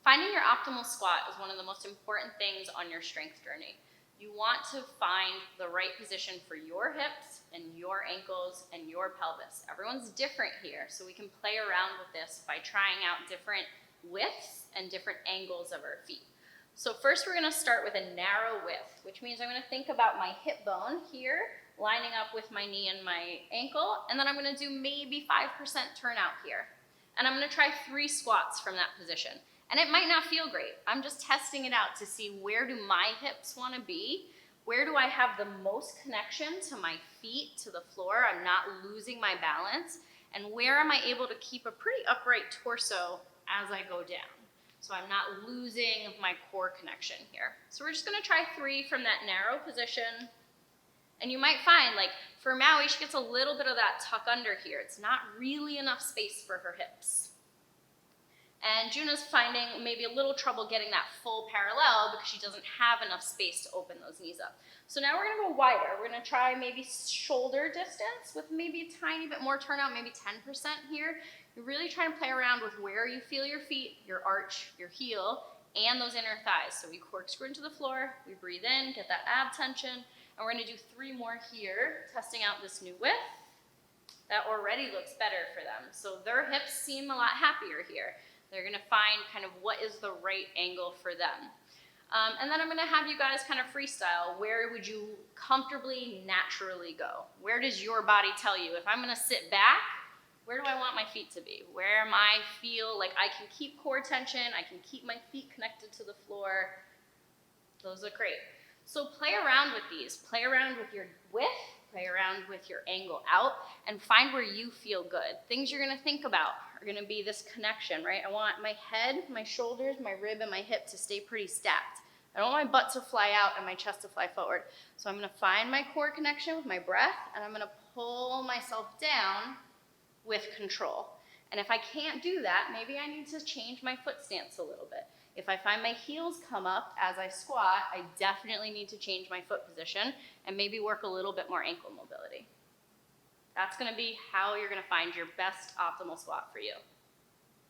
Finding your optimal squat is one of the most important things on your strength journey. You want to find the right position for your hips and your ankles and your pelvis. Everyone's different here, so we can play around with this by trying out different widths and different angles of our feet. So first we're gonna start with a narrow width, which means I'm gonna think about my hip bone here, lining up with my knee and my ankle, and then I'm gonna do maybe 5% turnout here. And I'm gonna try 3 squats from that position. And it might not feel great. I'm just testing it out to see where do my hips wanna be, where do I have the most connection to my feet, to the floor, I'm not losing my balance, and where am I able to keep a pretty upright torso as I go down. So I'm not losing my core connection here. So we're just gonna try 3 from that narrow position. And you might find, like for Maui, she gets a little bit of that tuck under here. It's not really enough space for her hips. And Juna's finding maybe a little trouble getting that full parallel because she doesn't have enough space to open those knees up. So now we're gonna go wider. We're gonna try maybe shoulder distance with maybe a tiny bit more turnout, maybe 10% here. You're really trying to play around with where you feel your feet, your arch, your heel, and those inner thighs. So we corkscrew into the floor, we breathe in, get that ab tension, and we're gonna do 3 more here, testing out this new width. That already looks better for them. So their hips seem a lot happier here. They're gonna find kind of what is the right angle for them. And then I'm gonna have you guys kind of freestyle. Where would you comfortably, naturally go? Where does your body tell you? If I'm gonna sit back, where do I want my feet to be? Where am I feel like I can keep core tension, I can keep my feet connected to the floor. Those are great. So play around with these. Play around with your width, play around with your angle out, and find where you feel good. Things you're gonna think about are gonna be this connection, right? I want my head, my shoulders, my rib, and my hip to stay pretty stacked. I don't want my butt to fly out and my chest to fly forward. So I'm gonna find my core connection with my breath, and I'm gonna pull myself down with control. And if I can't do that, maybe I need to change my foot stance a little bit. If I find my heels come up as I squat, I definitely need to change my foot position and maybe work a little bit more ankle mobility. That's gonna be how you're gonna find your best optimal squat for you.